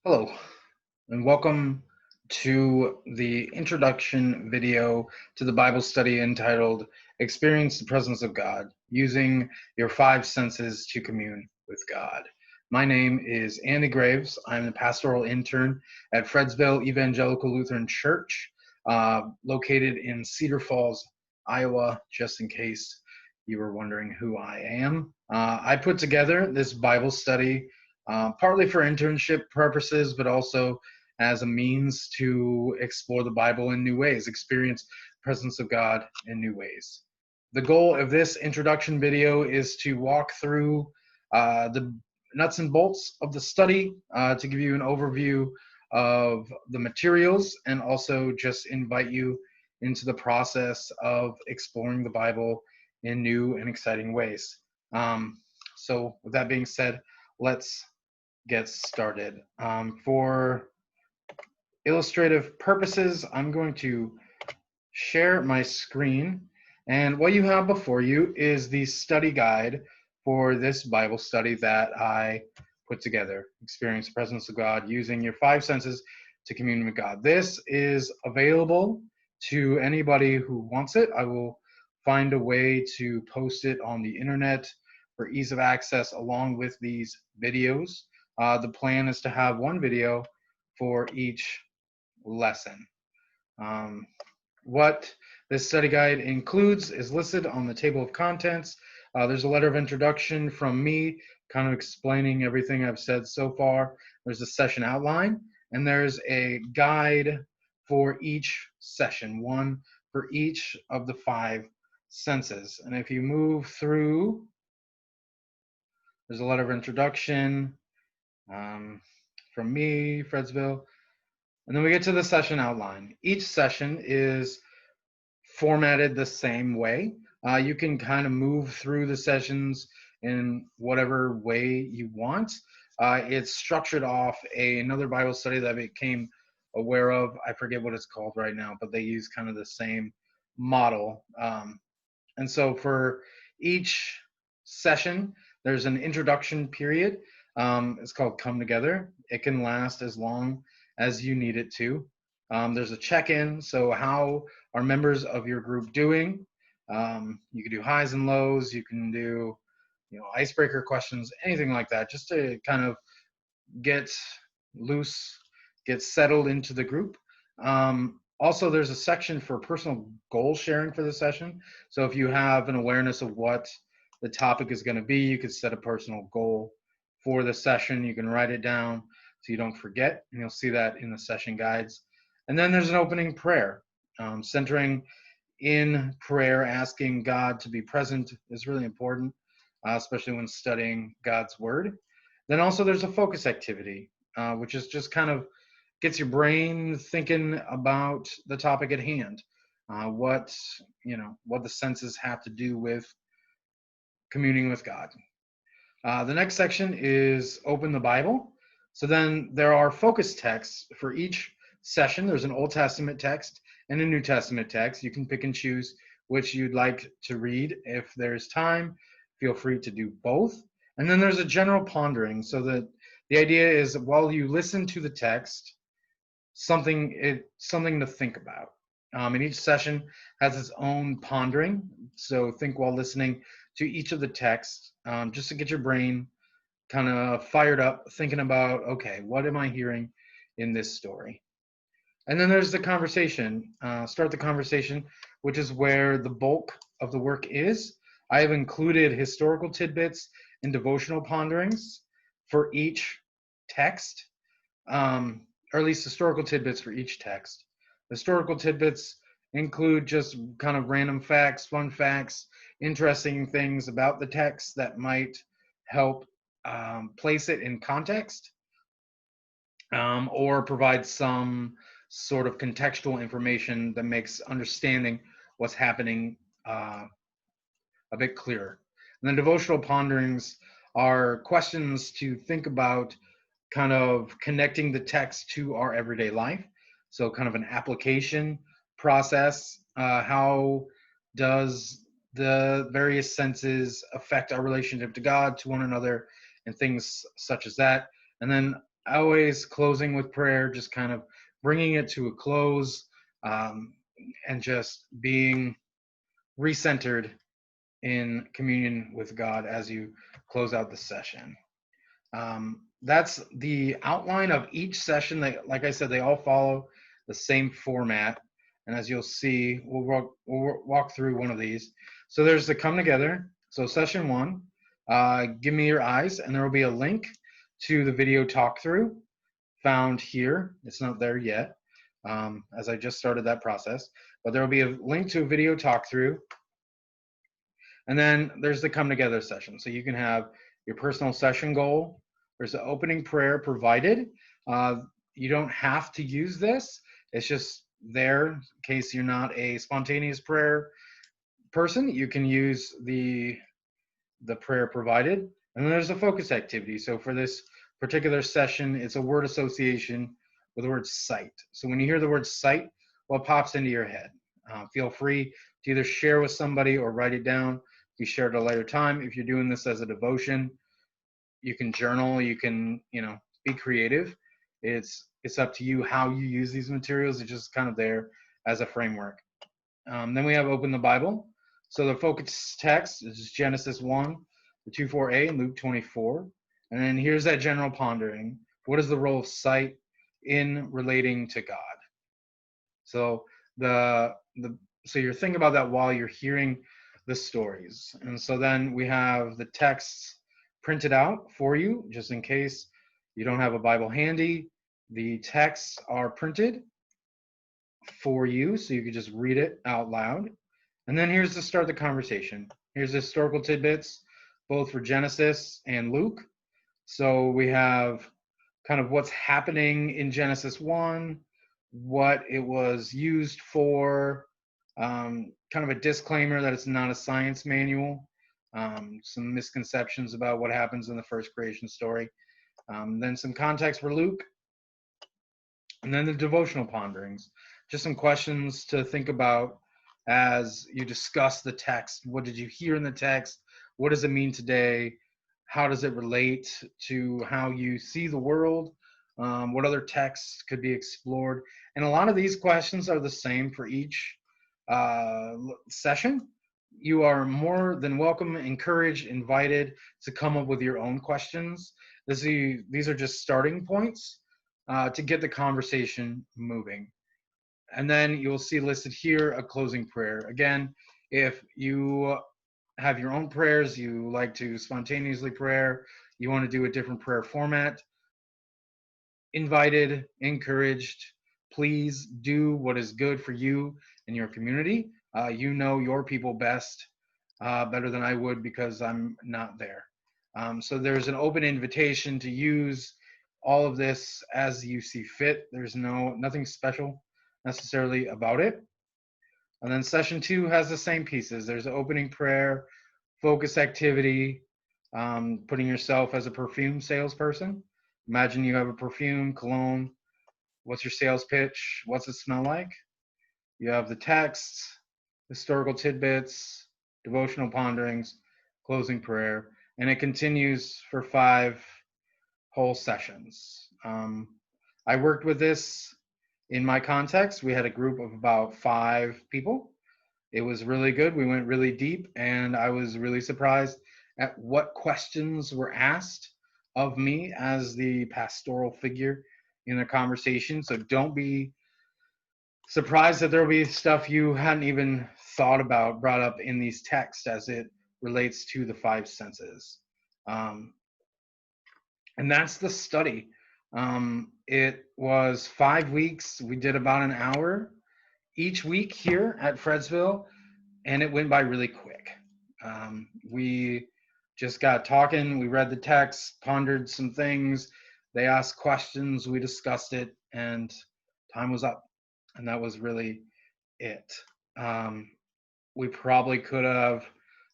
Hello, and welcome to the introduction video to the Bible study entitled Experience the Presence of God, Using Your Five Senses to Commune with God. My name is Andy Graves. I'm the pastoral intern at Fredsville Evangelical Lutheran Church, located in Cedar Falls, Iowa, just in case you were wondering who I am. I put together this Bible study partly for internship purposes, but also as a means to explore the Bible in new ways, experience the presence of God in new ways. The goal of this introduction video is to walk through the nuts and bolts of the study, to give you an overview of the materials, and also just invite you into the process of exploring the Bible in new and exciting ways. So with that being said, let's get started. For illustrative purposes, I'm going to share my screen. And what you have before you is the study guide for this Bible study that I put together. Experience the presence of God using your five senses to commune with God. This is available to anybody who wants it. I will find a way to post it on the internet for ease of access along with these videos. The plan is to have one video for each lesson. What this study guide includes is listed on the table of contents. There's a letter of introduction from me, kind of explaining everything I've said so far. There's a session outline, and there's a guide for each session, one for each of the five senses. And if you move through, there's a letter of introduction from me, Fredsville, and then we get to the session outline. Each session is formatted the same way. You can kind of move through the sessions in whatever way you want. It's structured off another Bible study that I became aware of. I forget what it's called right now, but they use kind of the same model. And so for each session, there's an introduction period. It's called Come Together. It can last as long as you need it to. There's a check-in, so how are members of your group doing? You can do highs and lows. You can do, icebreaker questions, anything like that, just to kind of get loose, get settled into the group. Also, there's a section for personal goal sharing for the session. So if you have an awareness of what the topic is going to be, you could set a personal goal for the session. You can write it down so you don't forget, and you'll see that in the session guides. And then there's an opening prayer. Centering in prayer, asking God to be present is really important, especially when studying God's word. Then also there's a focus activity, which is just kind of gets your brain thinking about the topic at hand. What the senses have to do with communing with God. The next section is open the Bible. So then there are focus texts for each session. There's an Old Testament text and a New Testament text. You can pick and choose which you'd like to read. If there's time, feel free to do both. And then there's a general pondering, so that the idea is while you listen to the text, something to think about. And each session has its own pondering. So think while listening to each of the texts, just to get your brain kind of fired up, thinking about, okay, what am I hearing in this story? And then there's the conversation. Start the conversation, which is where the bulk of the work is. I have included historical tidbits and devotional ponderings for each text, or at least historical tidbits for each text. Historical tidbits include just kind of random facts, fun facts, interesting things about the text that might help place it in context, or provide some sort of contextual information that makes understanding what's happening a bit clearer. And then devotional ponderings are questions to think about, kind of connecting the text to our everyday life. So kind of an application process. How does the various senses affect our relationship to God, to one another, and things such as that? And then always closing with prayer, just kind of bringing it to a close, um, and just being recentered in communion with God as you close out the session. That's the outline of each session. Like I said, they all follow the same format. And as you'll see, we'll walk through one of these. So there's the come together. So session one, give me your eyes, and there will be a link to the video talk through found here. It's not there yet, as I just started that process, but there will be a link to a video talk through. And then there's the come together session. So you can have your personal session goal. There's an opening prayer provided. You don't have to use this. It's just there in case you're not a spontaneous prayer person. You can use the prayer provided. And then there's a focus activity. So for this particular session, it's a word association with the word sight. So when you hear the word sight, what pops into your head? Feel free to either share with somebody or write it down. We share at a later time. If you're doing this as a devotion, you can journal, you can, be creative. It's up to you how you use these materials. It's just kind of there as a framework. Then we have open the Bible. So the focus text is Genesis 1, the 2:4a, and Luke 24. And then here's that general pondering. What is the role of sight in relating to God? So so you're thinking about that while you're hearing the stories. And so then we have the texts printed out for you, just in case you don't have a Bible handy. The texts are printed for you, so you can just read it out loud. And then here's to start the conversation. Here's the historical tidbits, both for Genesis and Luke. So we have kind of what's happening in Genesis 1, what it was used for, kind of a disclaimer that it's not a science manual, some misconceptions about what happens in the first creation story, then some context for Luke, and then the devotional ponderings, just some questions to think about as you discuss the text. What did you hear in the text? What does it mean today? How does it relate to how you see the world? What other texts could be explored? And a lot of these questions are the same for each session. You are more than welcome, encouraged, invited to come up with your own questions. These are just starting points to get the conversation moving. And then you'll see listed here a closing prayer. Again, if you have your own prayers, you like to spontaneously pray, you want to do a different prayer format, invited, encouraged. Please do what is good for you and your community. You know your people best, better than I would, because I'm not there. So there's an open invitation to use all of this as you see fit. There's nothing special necessarily about it. And then session 2 has the same pieces. There's an opening prayer, focus activity, putting yourself as a perfume salesperson. Imagine you have a perfume, cologne. What's your sales pitch? What's it smell like? You have the text, historical tidbits, devotional ponderings, closing prayer, and it continues for 5 whole sessions. I worked with this in my context. We had a group of about 5 people. It was really good. We went really deep, and I was really surprised at what questions were asked of me as the pastoral figure in the conversation. So don't be surprised that there'll be stuff you hadn't even thought about brought up in these texts as it relates to the 5 senses. And that's the study. It was 5 weeks. We did about an hour each week here at Fredsville, and it went by really quick. We just got talking. We read the text, pondered some things. They asked questions. We discussed it, and time was up. And that was really it. We probably could have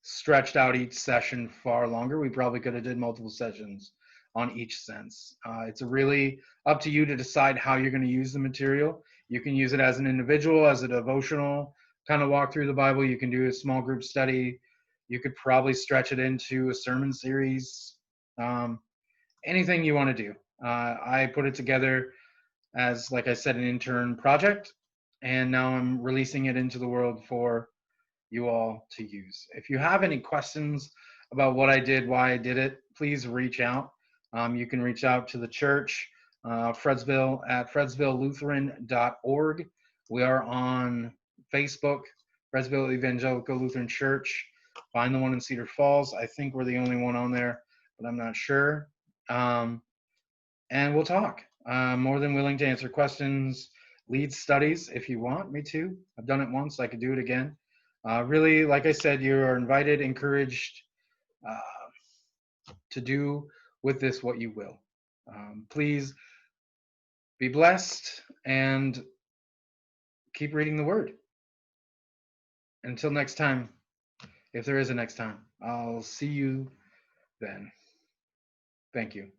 stretched out each session far longer. We probably could have did multiple sessions on each sense. It's really up to you to decide how you're going to use the material. You can use it as an individual, as a devotional, kind of walk through the Bible. You can do a small group study. You could probably stretch it into a sermon series. Anything you want to do. I put it together as, like I said, an intern project, and now I'm releasing it into the world for you all to use. If you have any questions about what I did, why I did it, please reach out. You can reach out to the church, Fredsville, at fredsvillelutheran.org. We are on Facebook, Fredsville Evangelical Lutheran Church. Find the one in Cedar Falls. I think we're the only one on there, but I'm not sure. And we'll talk. I'm more than willing to answer questions, lead studies if you want me to. I've done it once, I could do it again. Really, like I said, you are invited, encouraged to do with this what you will. Please be blessed and keep reading the word. Until next time, if there is a next time, I'll see you then. Thank you.